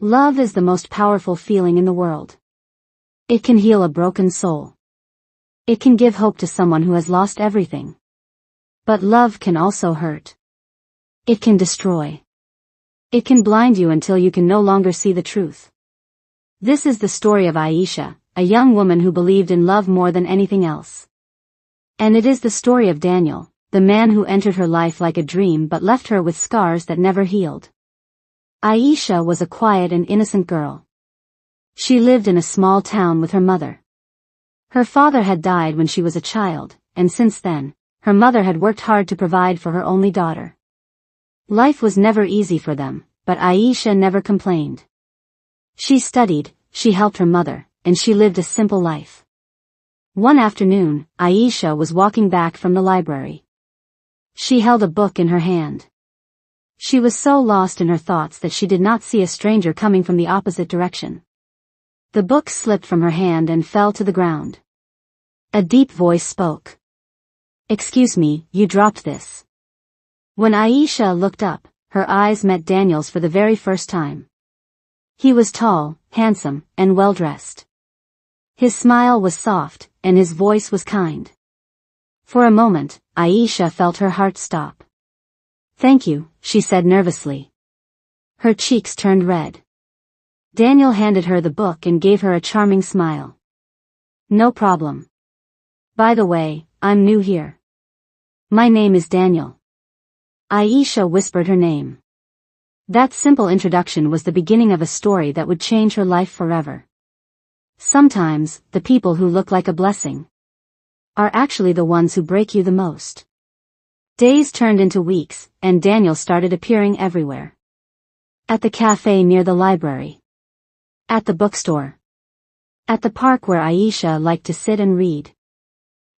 Love is the most powerful feeling in the world. It can heal a broken soul. It can give hope to someone who has lost everything. But love can also hurt. It can destroy. It can blind you until you can no longer see the truth. This is the story of Aisha, a young woman who believed in love more than anything else. And it is the story of Daniel, the man who entered her life like a dream but left her with scars that never healed. Aisha was a quiet and innocent girl. She lived in a small town with her mother. Her father had died when she was a child, and since then, her mother had worked hard to provide for her only daughter. Life was never easy for them, but Aisha never complained. She studied, she helped her mother, and she lived a simple life. One afternoon, Aisha was walking back from the library. She held a book in her hand. She was so lost in her thoughts that she did not see a stranger coming from the opposite direction. The book slipped from her hand and fell to the ground. A deep voice spoke. "Excuse me, you dropped this." When Aisha looked up, her eyes met Daniel's for the very first time. He was tall, handsome, and well-dressed. His smile was soft, and his voice was kind. For a moment, Aisha felt her heart stop. "Thank you," she said nervously. Her cheeks turned red. Daniel handed her the book and gave her a charming smile. "No problem. By the way, I'm new here. My name is Daniel." Aisha whispered her name. That simple introduction was the beginning of a story that would change her life forever. Sometimes, the people who look like a blessing are actually the ones who break you the most. Days turned into weeks, and Daniel started appearing everywhere. At the cafe near the library. At the bookstore. At the park where Aisha liked to sit and read.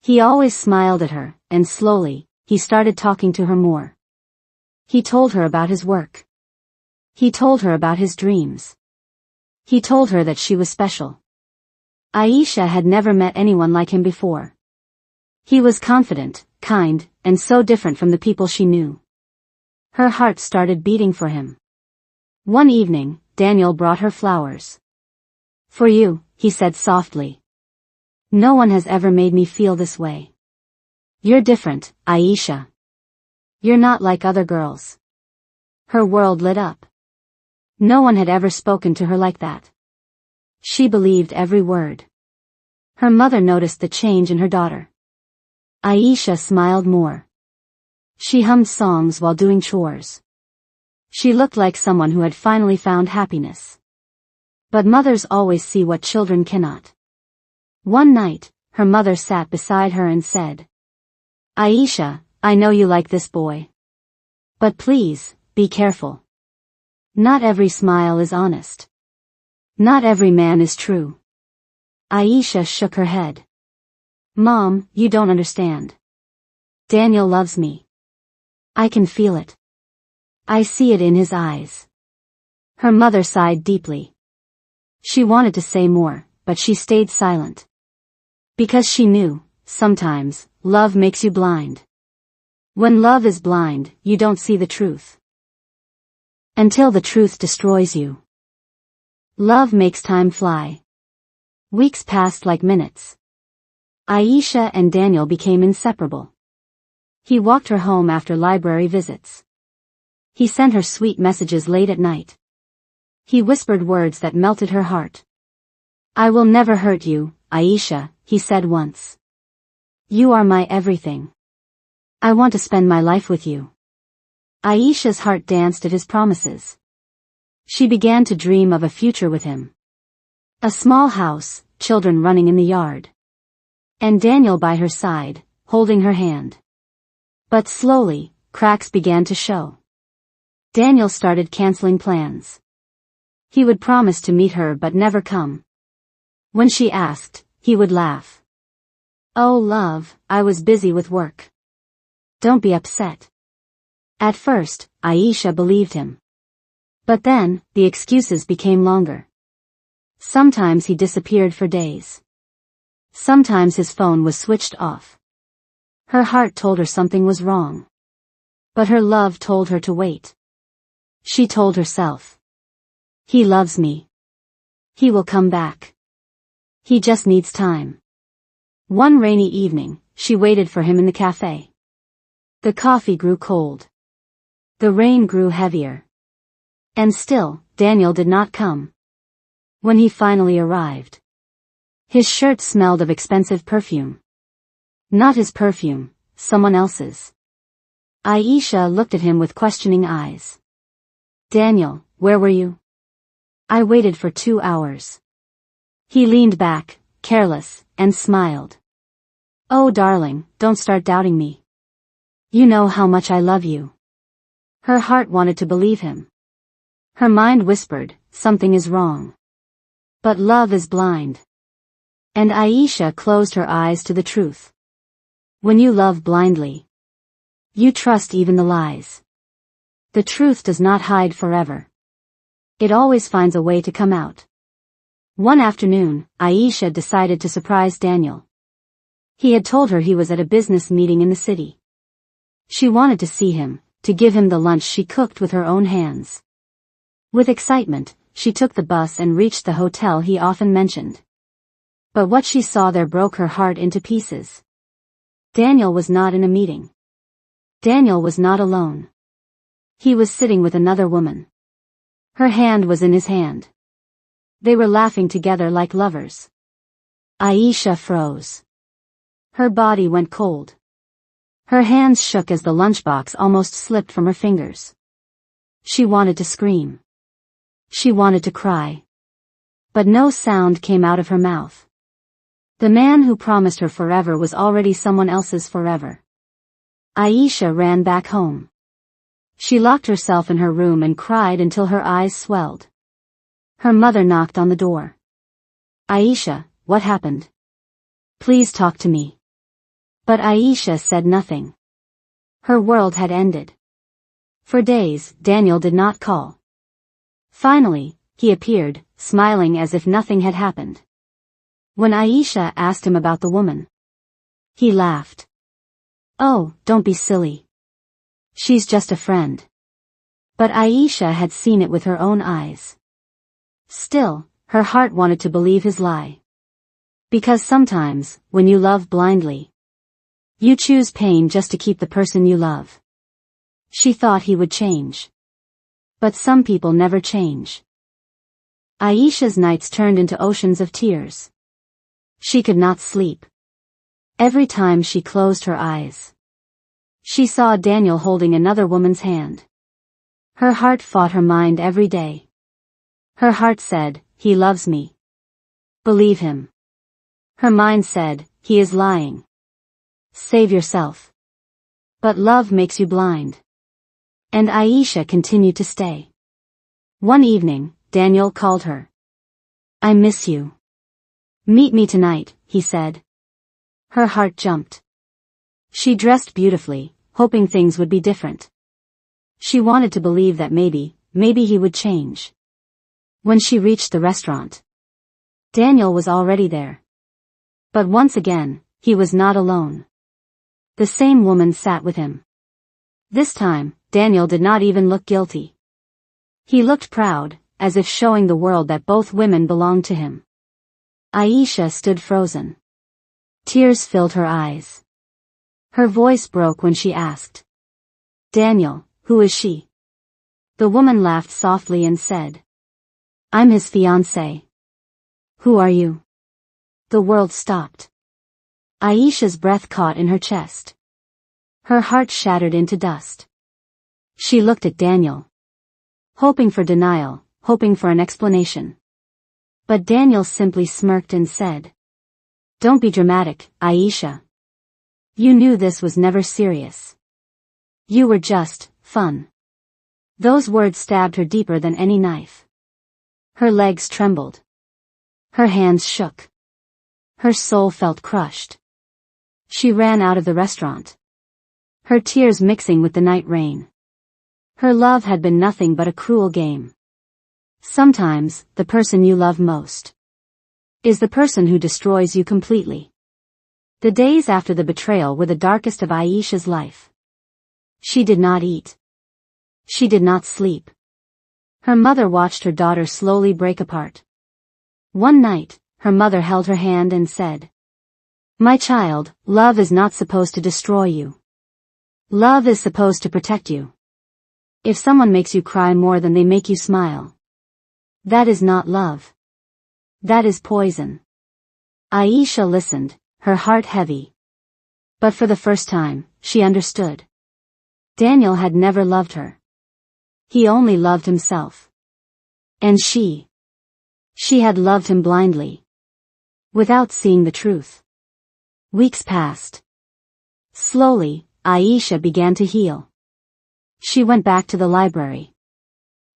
He always smiled at her, and slowly, he started talking to her more. He told her about his work. He told her about his dreams. He told her that she was special. Aisha had never met anyone like him before. He was confident, kind, and so different from the people she knew. Her heart started beating for him. One evening, Daniel brought her flowers. "For you," he said softly. "No one has ever made me feel this way. You're different, Aisha. You're not like other girls." Her world lit up. No one had ever spoken to her like that. She believed every word. Her mother noticed the change in her daughter. Aisha smiled more. She hummed songs while doing chores. She looked like someone who had finally found happiness. But mothers always see what children cannot. One night, her mother sat beside her and said, "Aisha, I know you like this boy. But please, be careful. Not every smile is honest. Not every man is true." Aisha shook her head. "Mom, you don't understand. Daniel loves me. I can feel it. I see it in his eyes." Her mother sighed deeply. She wanted to say more, but she stayed silent. Because she knew, sometimes, love makes you blind. When love is blind, you don't see the truth. Until the truth destroys you. Love makes time fly. Weeks passed like minutes. Aisha and Daniel became inseparable. He walked her home after library visits. He sent her sweet messages late at night. He whispered words that melted her heart. "I will never hurt you, Aisha," he said once. "You are my everything. I want to spend my life with you." Aisha's heart danced at his promises. She began to dream of a future with him. A small house, children running in the yard. And Daniel by her side, holding her hand. But slowly, cracks began to show. Daniel started canceling plans. He would promise to meet her but never come. When she asked, he would laugh. "Oh love, I was busy with work. Don't be upset." At first, Aisha believed him. But then, the excuses became longer. Sometimes he disappeared for days. Sometimes his phone was switched off. Her heart told her something was wrong. But her love told her to wait. She told herself, He loves me. He will come back. He just needs time. One rainy evening, she waited for him in the cafe. The coffee grew cold. The rain grew heavier. And still, Daniel did not come. When he finally arrived, his shirt smelled of expensive perfume. Not his perfume, someone else's. Aisha looked at him with questioning eyes. Daniel, where were you? I waited for 2 hours. He leaned back, careless, and smiled. Oh darling, don't start doubting me. You know how much I love you. Her heart wanted to believe him. Her mind whispered, something is wrong. But love is blind. And Aisha closed her eyes to the truth. When you love blindly, you trust even the lies. The truth does not hide forever. It always finds a way to come out. One afternoon, Aisha decided to surprise Daniel. He had told her he was at a business meeting in the city. She wanted to see him, to give him the lunch she cooked with her own hands. With excitement, she took the bus and reached the hotel he often mentioned. But what she saw there broke her heart into pieces. Daniel was not in a meeting. Daniel was not alone. He was sitting with another woman. Her hand was in his hand. They were laughing together like lovers. Aisha froze. Her body went cold. Her hands shook as the lunchbox almost slipped from her fingers. She wanted to scream. She wanted to cry. But no sound came out of her mouth. The man who promised her forever was already someone else's forever. Aisha ran back home. She locked herself in her room and cried until her eyes swelled. Her mother knocked on the door. Aisha, what happened? Please talk to me. But Aisha said nothing. Her world had ended. For days, Daniel did not call. Finally, he appeared, smiling as if nothing had happened. When Aisha asked him about the woman, he laughed. Oh, don't be silly. She's just a friend. But Aisha had seen it with her own eyes. Still, her heart wanted to believe his lie. Because sometimes, when you love blindly, you choose pain just to keep the person you love. She thought he would change. But some people never change. Aisha's nights turned into oceans of tears. She could not sleep. Every time she closed her eyes, she saw Daniel holding another woman's hand. Her heart fought her mind every day. Her heart said, he loves me. Believe him. Her mind said, he is lying. Save yourself. But love makes you blind. And Aisha continued to stay. One evening, Daniel called her. I miss you. Meet me tonight, he said. Her heart jumped. She dressed beautifully, hoping things would be different. She wanted to believe that maybe he would change. When she reached the restaurant, Daniel was already there. But once again, he was not alone. The same woman sat with him. This time, Daniel did not even look guilty. He looked proud, as if showing the world that both women belonged to him. Aisha stood frozen. Tears filled her eyes. Her voice broke when she asked, Daniel, who is she? The woman laughed softly and said, I'm his fiancé. Who are you? The world stopped. Aisha's breath caught in her chest. Her heart shattered into dust. She looked at Daniel, hoping for denial, hoping for an explanation. But Daniel simply smirked and said, Don't be dramatic, Aisha. You knew this was never serious. You were just fun. Those words stabbed her deeper than any knife. Her legs trembled. Her hands shook. Her soul felt crushed. She ran out of the restaurant, her tears mixing with the night rain. Her love had been nothing but a cruel game. Sometimes, the person you love most is the person who destroys you completely. The days after the betrayal were the darkest of Aisha's life. She did not eat. She did not sleep. Her mother watched her daughter slowly break apart. One night, her mother held her hand and said, "My child, love is not supposed to destroy you. Love is supposed to protect you. If someone makes you cry more than they make you smile, that is not love. That is poison." Aisha listened, her heart heavy. But for the first time, she understood. Daniel had never loved her. He only loved himself. And she had loved him blindly, without seeing the truth. Weeks passed. Slowly, Aisha began to heal. She went back to the library.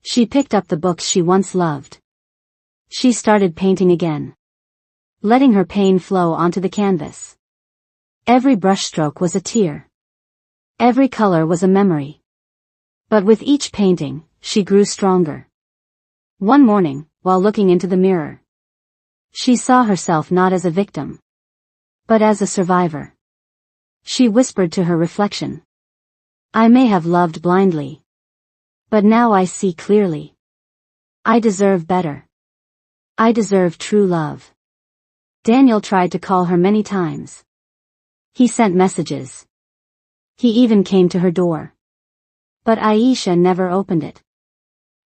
She picked up the books she once loved. She started painting again, letting her pain flow onto the canvas. Every brushstroke was a tear. Every color was a memory. But with each painting, she grew stronger. One morning, while looking into the mirror, she saw herself not as a victim, but as a survivor. She whispered to her reflection, "I may have loved blindly, but now I see clearly. I deserve better. I deserve true love." Daniel tried to call her many times. He sent messages. He even came to her door. But Aisha never opened it.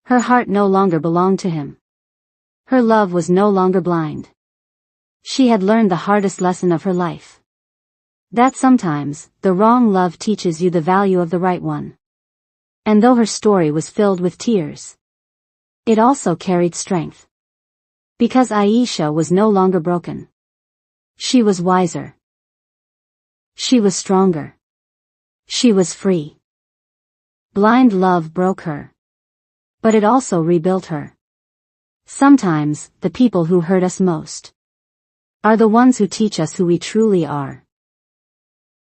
Her heart no longer belonged to him. Her love was no longer blind. She had learned the hardest lesson of her life. That sometimes, the wrong love teaches you the value of the right one. And though her story was filled with tears, it also carried strength. Because Aisha was no longer broken. She was wiser. She was stronger. She was free. Blind love broke her. But it also rebuilt her. Sometimes, the people who hurt us most are the ones who teach us who we truly are.